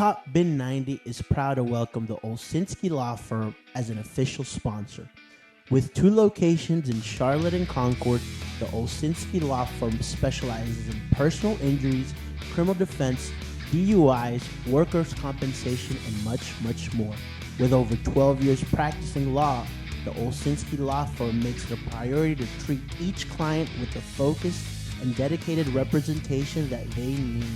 Top Bin 90 is proud to welcome the Olsinski Law Firm as an official sponsor. With 2 locations in Charlotte and Concord, the Olsinski Law Firm specializes in personal injuries, criminal defense, DUIs, workers' compensation, and much, much more. With over 12 years practicing law, the Olsinski Law Firm makes it a priority to treat each client with the focused and dedicated representation that they need.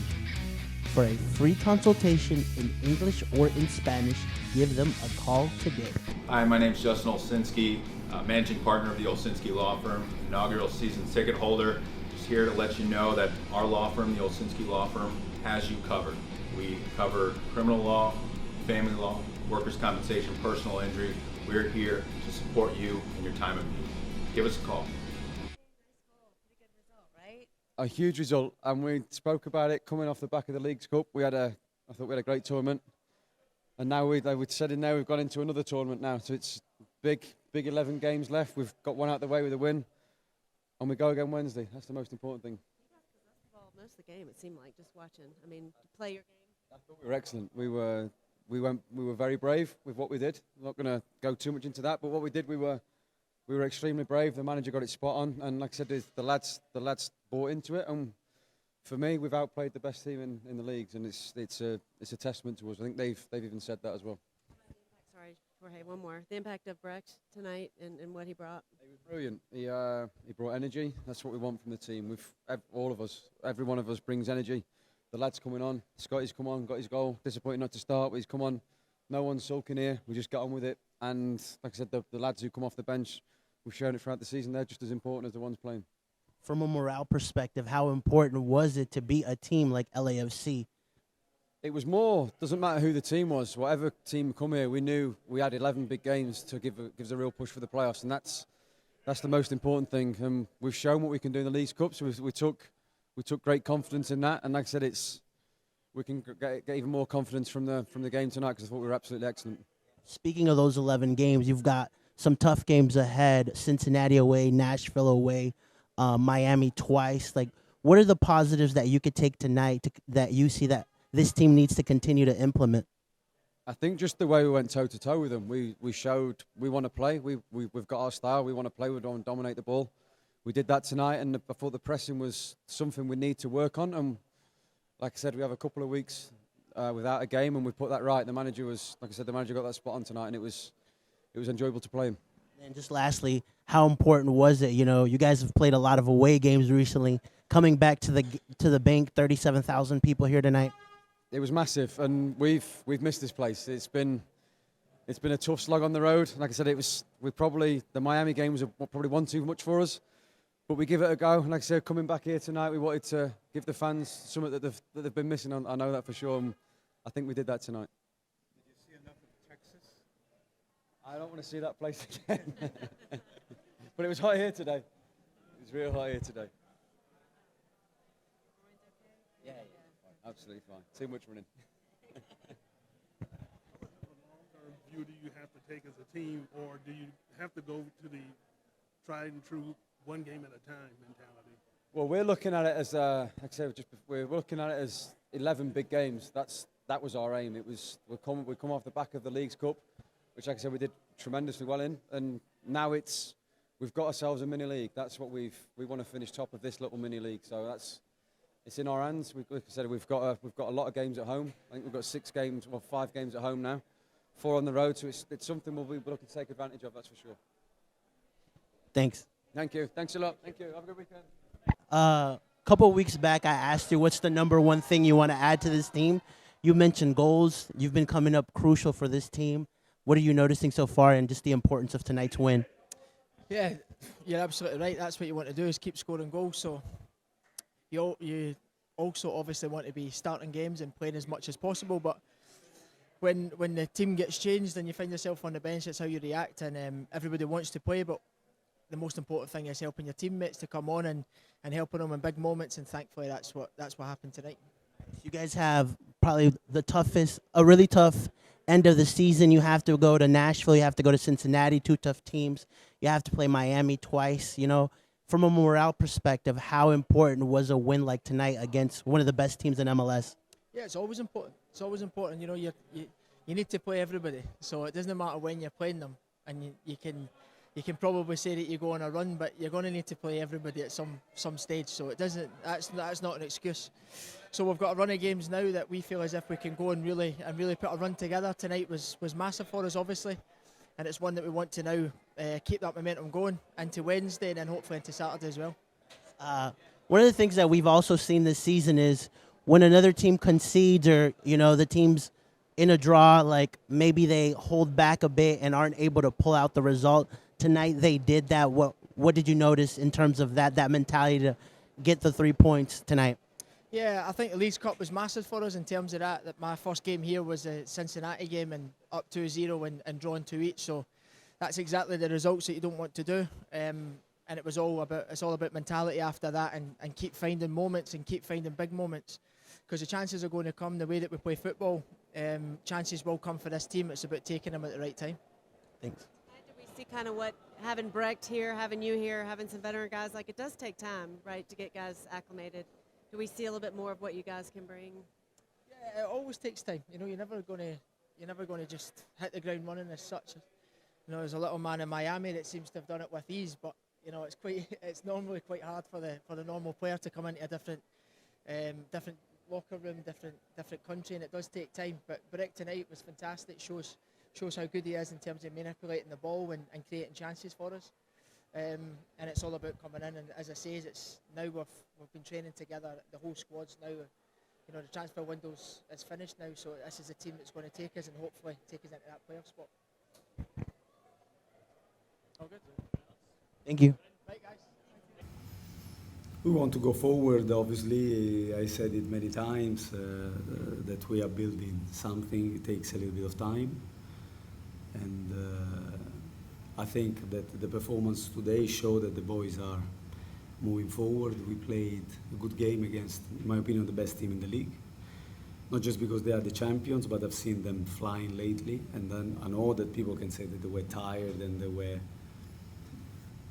For a free consultation in English or in Spanish, give them a call today. Hi, my name is Justin Olsinski, managing partner of the Olsinski Law Firm, inaugural season ticket holder. Just here to let you know that our law firm, the Olsinski Law Firm, has you covered. We cover criminal law, family law, workers' compensation, personal injury. We're here to support you in your time of need. Give us a call. A huge result, and we spoke about it coming off the back of the Leagues Cup. I thought we had a great tournament, and now we said in there we've gone into another tournament now. So it's big 11 games left. We've got one out the way with a win, and we go again Wednesday. That's the most important thing. Most of the game, it seemed like, just watching. I mean, to play your game. I thought we were excellent. We were very brave with what we did. I'm not going to go too much into that, but what we did, we were extremely brave. The manager got it spot on, and like I said, the lads bought into it. And for me, we've outplayed the best team in the leagues, and it's a testament to us. I think they've even said that as well. Sorry, Jorge, one more. The impact of Brecht tonight and what he brought. He was brilliant. He brought energy. That's what we want from the team. All of us, every one of us brings energy. The lad's coming on. Scotty's come on, got his goal. Disappointed not to start, but he's come on. No one's sulking here. We just got on with it. And like I said, the lads who come off the bench, we've shown it throughout the season. They're just as important as the ones playing. From a morale perspective, how important was it to beat a team like LAFC? It was more, doesn't matter who the team was, whatever team come here, we knew we had 11 big games to give us a real push for the playoffs, and that's the most important thing. We've shown what we can do in the Leagues Cup, so we took great confidence in that, and like I said, we can get even more confidence from the game tonight because I thought we were absolutely excellent. Speaking of those 11 games, you've got some tough games ahead: Cincinnati away, Nashville away, Miami twice. Like, what are the positives that you could take tonight that you see that this team needs to continue to implement? I think just the way we went toe-to-toe with them, we showed we want to play. We've got our style. We want to play. We want to dominate the ball. We did that tonight, and I thought the pressing was something we need to work on. And like I said, we have a couple of weeks without a game, and we put that right. The manager got that spot on tonight, and it was enjoyable to play him. And just lastly, how important was it? You know, you guys have played a lot of away games recently. Coming back to the bank, 37,000 people here tonight. It was massive, and we've missed this place. It's been a tough slog on the road. Like I said, the Miami game was probably one too much for us, but we give it a go. And like I said, coming back here tonight, we wanted to give the fans something that they've been missing. I know that for sure. And I think we did that tonight. Did you see enough of Texas? I don't want to see that place again. But it was hot here today. It was real hot here today. Yeah. Absolutely fine. Too much running. How much of a long-term view do you have to take as a team, or do you have to go to the tried and true one game at a time mentality? Well, we're looking at it as, like I said, we're looking at it as 11 big games. That was our aim. We come off the back of the Leagues Cup, which, like I said, we did tremendously well in, and now we've got ourselves a mini league. That's what we want to finish top of this little mini league. So it's in our hands. Like I said, we've got a lot of games at home. I think we've got 5 games at home now, 4 on the road. So it's something we'll be looking to take advantage of. That's for sure. Thanks. Thank you. Thanks a lot. Thank you. Have a good weekend. A couple of weeks back, I asked you what's the number one thing you want to add to this team. You mentioned goals. You've been coming up crucial for this team. What are you noticing so far, and just the importance of tonight's win? Yeah, you're absolutely right. That's what you want to do, is keep scoring goals. So you also obviously want to be starting games and playing as much as possible. But when the team gets changed and you find yourself on the bench, that's how you react. And everybody wants to play, but the most important thing is helping your teammates to come on and helping them in big moments. And thankfully, that's what happened tonight. You guys have probably a really tough end of the season. You have to go to Nashville. You have to go to Cincinnati, 2 tough teams. You have to play Miami twice. You know, from a morale perspective, how important was a win like tonight against one of the best teams in MLS? Yeah, it's always important. It's always important. You know, you need to play everybody. So it doesn't matter when you're playing them, and you can probably say that you go on a run, but you're going to need to play everybody at some stage. So it doesn't. That's not an excuse. So we've got a run of games now that we feel as if we can go and really put a run together. Tonight was massive for us, obviously, and it's one that we want to now keep that momentum going into Wednesday and then hopefully into Saturday as well. One of the things that we've also seen this season is when another team concedes, or the team's in a draw, like maybe they hold back a bit and aren't able to pull out the result. Tonight they did that. What did you notice in terms of that mentality to get the 3 points tonight? Yeah, I think the Leagues Cup was massive for us in terms of that my first game here was a Cincinnati game and up 2-0 and drawn 2 each. So that's exactly the results that you don't want to do. And it's all about mentality after that, and keep finding moments and keep finding big moments, because the chances are going to come the way that we play football. Chances will come for this team. It's about taking them at the right time. Thanks. Do we see kind of what having Brecht here, having you here, having some veteran guys, like it does take time, right, to get guys acclimated? Do we see a little bit more of what you guys can bring? Yeah, it always takes time. You know, you're never going to just hit the ground running as such. You know, there's a little man in Miami that seems to have done it with ease, but you know, it's normally quite hard for the normal player to come into a different locker room, different country, and it does take time. But Brecht tonight was fantastic. Shows how good he is in terms of manipulating the ball and creating chances for us. And it's all about coming in, and as I say, it's now we've been training together. The whole squad's now, you know, the transfer window's is finished now, so this is a team that's going to take us and hopefully take us into that playoff spot. All good. Thank you. Right, guys. We want to go forward. Obviously, I said it many times that we are building something. It takes a little bit of time, and I think that the performance today showed that the boys are moving forward. We played a good game against, in my opinion, the best team in the league. Not just because they are the champions, but I've seen them flying lately. And then I know that people can say that they were tired and they were,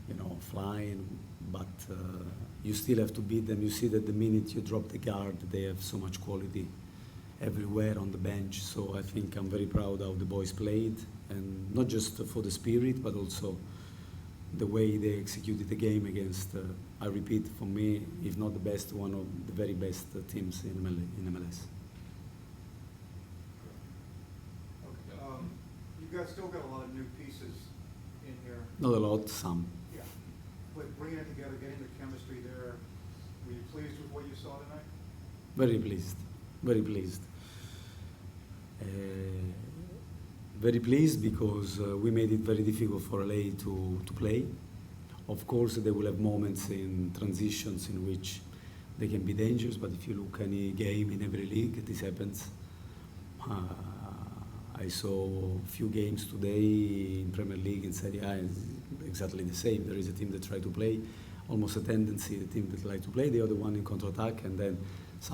you know, flying, but you still have to beat them. You see that the minute you drop the guard, they have so much quality everywhere on the bench. So I think I'm very proud how the boys played, and not just for the spirit, but also the way they executed the game against, I repeat, for me, if not the best, one of the very best teams in MLS. You guys still got a lot of new pieces in here. Not a lot, some. Yeah. But bringing it together, getting the chemistry there, were you pleased with what you saw tonight? Very pleased. Very pleased. Very pleased because we made it very difficult for LA to play. Of course, they will have moments in transitions in which they can be dangerous, but if you look any game in every league, this happens. I saw a few games today in Premier League in Serie A, exactly the same. There is a team that try to play, almost a tendency, the team that like to play, the other one in counter-attack, and then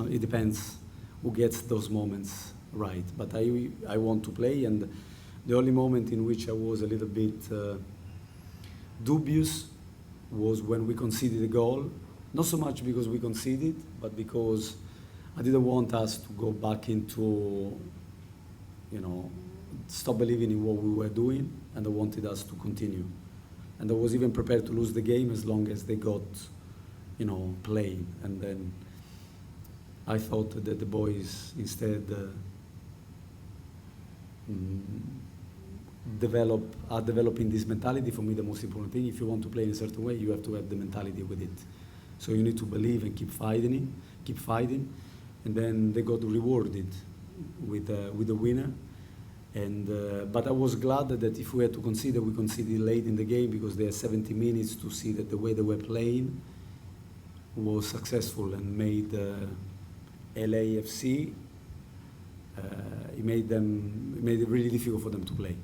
it depends who gets those moments right. But I want to play, and the only moment in which I was a little bit dubious was when we conceded a goal. Not so much because we conceded, but because I didn't want us to go back into, you know, stop believing in what we were doing, and I wanted us to continue. And I was even prepared to lose the game as long as they got, you know, playing. And then I thought that the boys instead are developing this mentality. For me, the most important thing, if you want to play in a certain way, you have to have the mentality with it. So you need to believe and keep fighting, and then they got rewarded with the winner. And but I was glad that if we had to consider, we conceded late in the game because they had 70 minutes to see that the way they were playing was successful and made LAFC. It made it really difficult for them to play.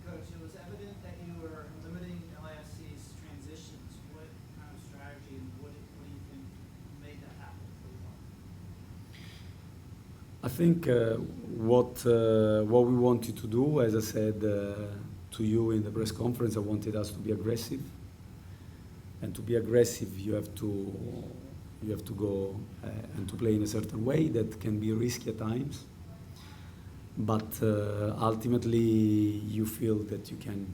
Coach, it was evident that you were limiting LAFC's transitions. What kind of strategy and what do you think made that happen for you? I think what we wanted to do, as I said to you in the press conference, I wanted us to be aggressive. And to be aggressive, you have to You have to go and to play in a certain way that can be risky at times. But ultimately, you feel that you can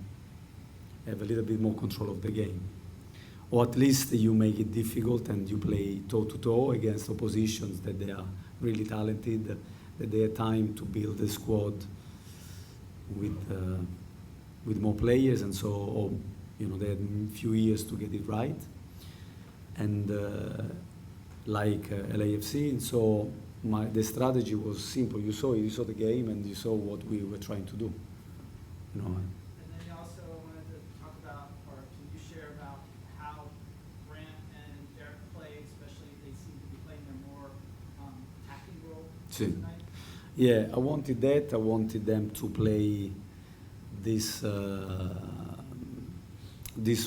have a little bit more control of the game. Or at least you make it difficult and you play toe-to-toe against oppositions that they are really talented, that they have time to build a squad with more players, and so they had a few years to get it right. And like LAFC, and so the strategy was simple. You saw the game, and you saw what we were trying to do. And then you also wanted to talk about, or can you share about how Brandt and Derek play, especially if they seem to be playing their more attacking role tonight? Yeah, I wanted that. I wanted them to play this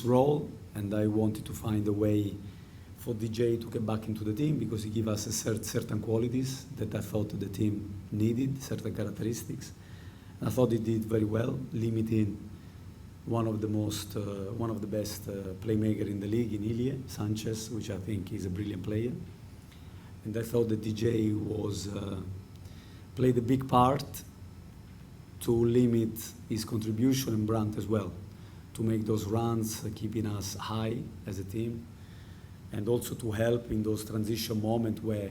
role, and I wanted to find a way for DJ to get back into the team because he gave us certain qualities that I thought the team needed, certain characteristics. And I thought he did very well, limiting one of the best playmaker in the league in Ilie, Sanchez, which I think is a brilliant player. And I thought that DJ played a big part to limit his contribution, and Brandt as well, to make those runs, keeping us high as a team, and also to help in those transition moments where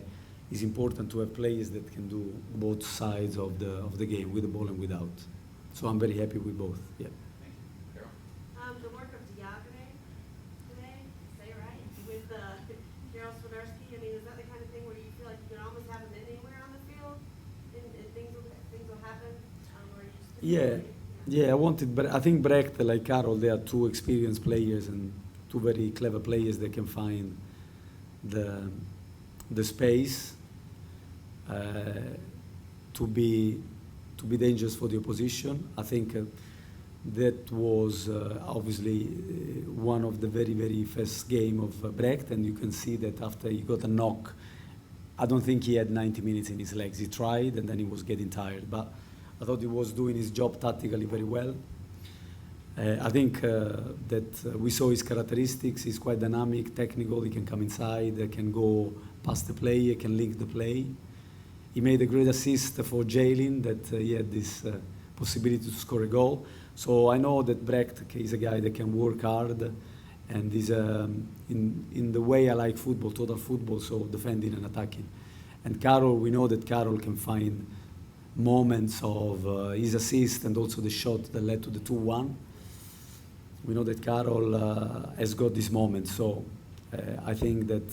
it's important to have players that can do both sides of the game, with the ball and without. So I'm very happy with both. Yeah. The work of Diagone today, say it right, with Gerald Swiderski. I mean, is that the kind of thing where you feel like you can almost have him anywhere on the field, and things will happen, or you just Yeah, I wanted, but I think Brecht, like Karol, they are two experienced players and two very clever players that can find the space to be dangerous for the opposition. I think that was obviously one of the very, very first game of Brecht, and you can see that after he got a knock, I don't think he had 90 minutes in his legs. He tried, and then he was getting tired, but I thought he was doing his job tactically very well. I think that we saw his characteristics. He's quite dynamic, technical. He can come inside, can go past the play, can link the play. He made a great assist for Jalen, that he had this possibility to score a goal. So I know that Brecht is a guy that can work hard, and is in the way I like football, total football, so defending and attacking. And Karol, we know that Karol can find moments of his assist and also the shot that led to the 2-1. We know that Karol has got this moment, so I think that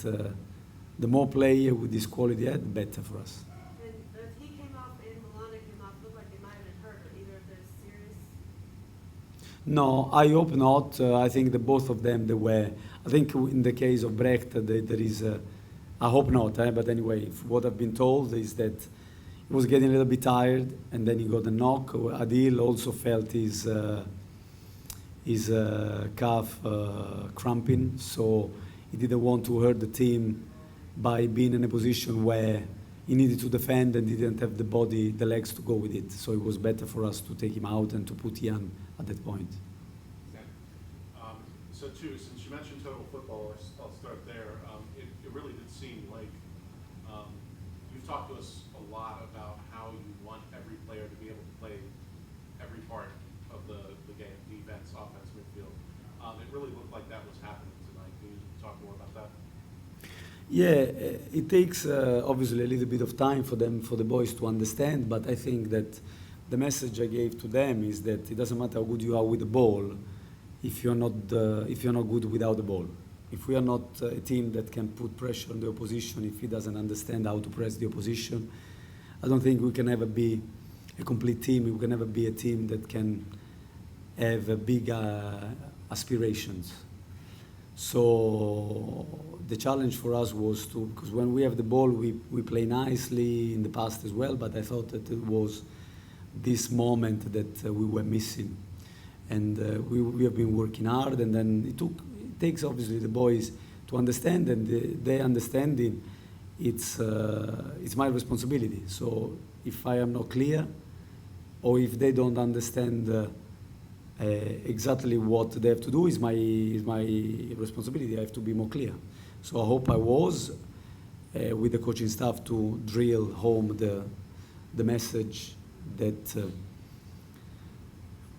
the more player with this quality had, the better for us. And if he came off and Milana came off, looked like they might have been hurt. Are either of those serious? No, I hope not. I think that both of them, they were. I think in the case of Brecht, there is. I hope not, but anyway, what I've been told is that he was getting a little bit tired, and then he got a knock. Adil also felt his calf cramping, so he didn't want to hurt the team by being in a position where he needed to defend and didn't have the legs to go with it. So it was better for us to take him out and to put Ian at that point. So too, since you mentioned total football, I'll start there. It really did seem like you've talked to us a lot about how you want every player to be able to play every part of the game, defense, offense, midfield. It really looked like that was happening tonight. Can you talk more about that? Yeah, it takes obviously a little bit of time for the boys to understand, but I think that the message I gave to them is that it doesn't matter how good you are with the ball if you're not good without the ball. If we are not a team that can put pressure on the opposition, if he doesn't understand how to press the opposition, I don't think we can ever be a complete team. We can never be a team that can have big aspirations. So the challenge for us was because when we have the ball, we play nicely in the past as well, but I thought that it was this moment that we were missing. And we have been working hard, and then it takes obviously the boys to understand, and their understanding, it's my responsibility. So if I am not clear, or if they don't understand exactly what they have to do, is my responsibility. I have to be more clear. So I hope I was with the coaching staff to drill home the message that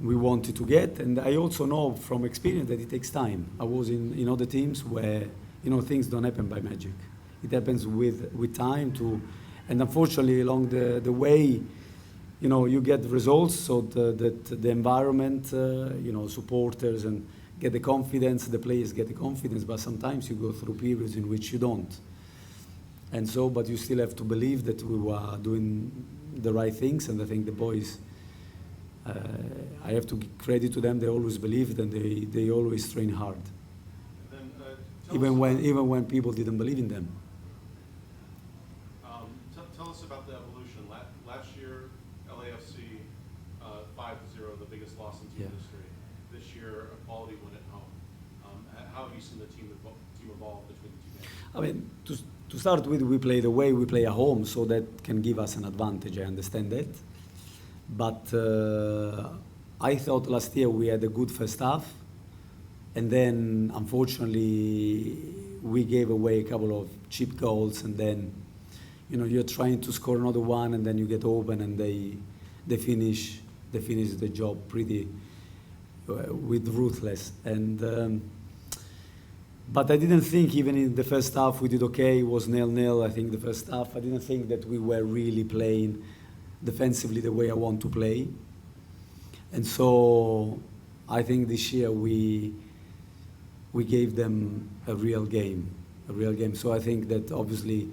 we wanted to get. And I also know from experience that it takes time. I was in other teams where things don't happen by magic. It happens with time and unfortunately along the way, you get results so that the environment, supporters and get the confidence, the players get the confidence, but sometimes you go through periods in which you don't. And so, but you still have to believe that we were doing the right things, and I think the boys, I have to give credit to them, they always believed and they always train hard. And then, Even when people didn't believe in them. Tell us about the evolution. Last year, LAFC 5-0, the biggest loss in team history. This year, a quality win at home. How have you seen the team evolve between the two games? I mean, to start with, we play the way we play at home, so that can give us an advantage. I understand that. But I thought last year we had a good first half, and then unfortunately we gave away a couple of cheap goals, and then you're trying to score another one, and then you get open, and they finish the job pretty with ruthless. And but I didn't think even in the first half we did okay. It was 0-0. I think the first half I didn't think that we were really playing defensively the way I want to play. And so I think this year we gave them a real game. So I think that obviously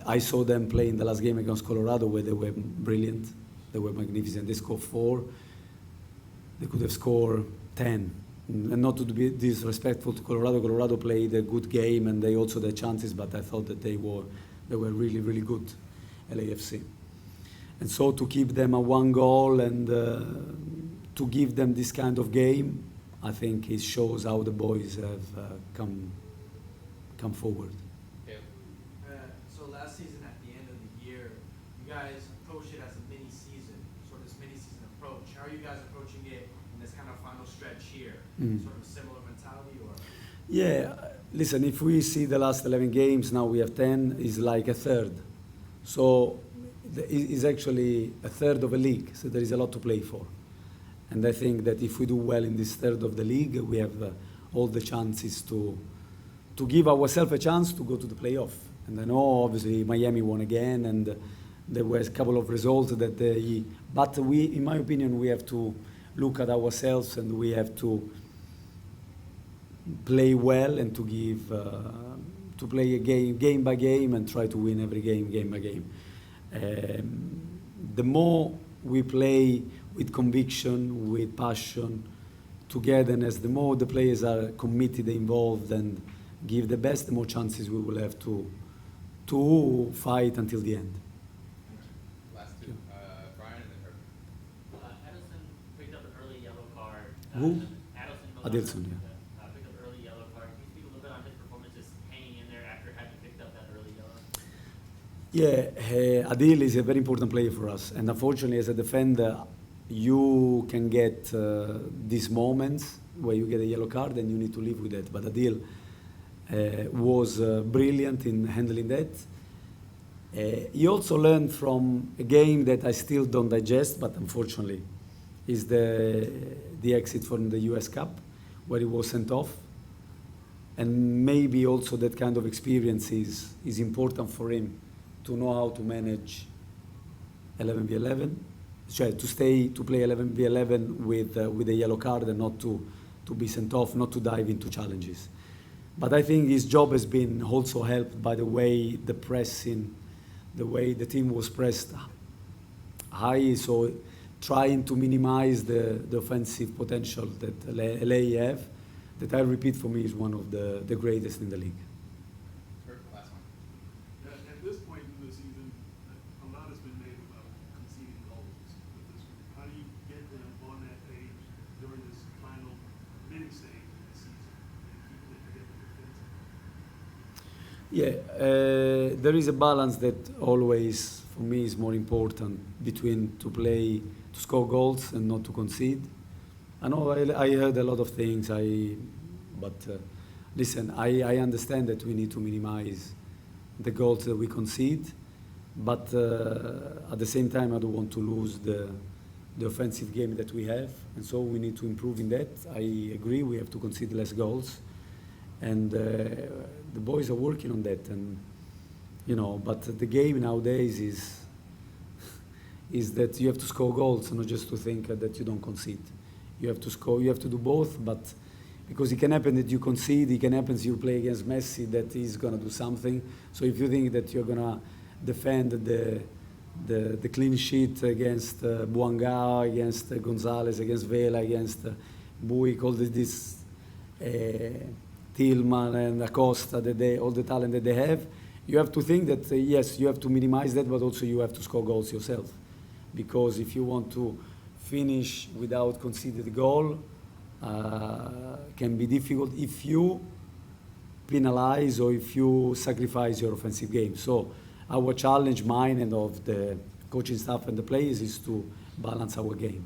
I saw them play in the last game against Colorado where they were brilliant. They were magnificent. They scored 4. They could have scored 10. And not to be disrespectful to Colorado. Colorado played a good game and they also had chances, but I thought that they were really, really good, LAFC. And so to keep them at 1 goal and to give them this kind of game, I think it shows how the boys have come forward. So last season at the end of the year, you guys approached it as a mini-season, sort of this mini-season approach. How are you guys approaching it in this kind of final stretch here? Sort of a similar mentality, or? Yeah, listen, if we see the last 11 games, now we have 10, is like a third. So it's actually a third of a league, so there is a lot to play for. And I think that if we do well in this third of the league, we have all the chances to give ourselves a chance to go to the playoff. And I know obviously Miami won again, and there was a couple of results that but we, in my opinion, we have to look at ourselves and we have to play well and to give, to play a game by game and try to win every game by game. The more we play with conviction, with passion, togetherness, the more the players are committed, involved, and give the best, the more chances we will have to fight until the end. Last two, Brian and then Herbert. Adelson picked up an early yellow card. Who? Adelson, yeah. picked up an early yellow card. Can you speak a little bit on his performance, just hanging in there after having picked up that early yellow? Yeah, Adil is a very important player for us, and unfortunately, as a defender, you can get these moments where you get a yellow card and you need to live with it. But Adil was brilliant in handling that. He also learned from a game that I still don't digest, but unfortunately, is the exit from the US Cup, where he was sent off. And maybe also that kind of experience is important for him to know how to manage 11v11, to play 11v11 with a yellow card and not to be sent off, not to dive into challenges. But I think his job has been also helped by the way the pressing, the way the team was pressed high, so trying to minimize the offensive potential that LA have, that I repeat for me is one of the greatest in the league. Last one. At this point in the season, a lot has been made about conceding goals with this group. How do you get them on that page during this final mini stage of the season and keep it together defensively? Yeah, there is a balance that always, for me, is more important between to score goals and not to concede. I know I heard a lot of things, but listen, I understand that we need to minimize the goals that we concede, but at the same time, I don't want to lose the offensive game that we have, and so we need to improve in that. I agree, we have to concede less goals, and the boys are working on that, and but the game nowadays is that you have to score goals, not just to think that you don't concede. You have to score, you have to do both, but because it can happen that you concede, it can happen you play against Messi that he's going to do something. So if you think that you're going to defend the clean sheet against Buanga, against Gonzalez, against Vela, against Buick, all this Tillman and Acosta, all the talent that they have, you have to think that, yes, you have to minimize that, but also you have to score goals yourself. Because if you want to finish without conceded goal, can be difficult if you penalize or if you sacrifice your offensive game. So our challenge, mine and of the coaching staff and the players, is to balance our game.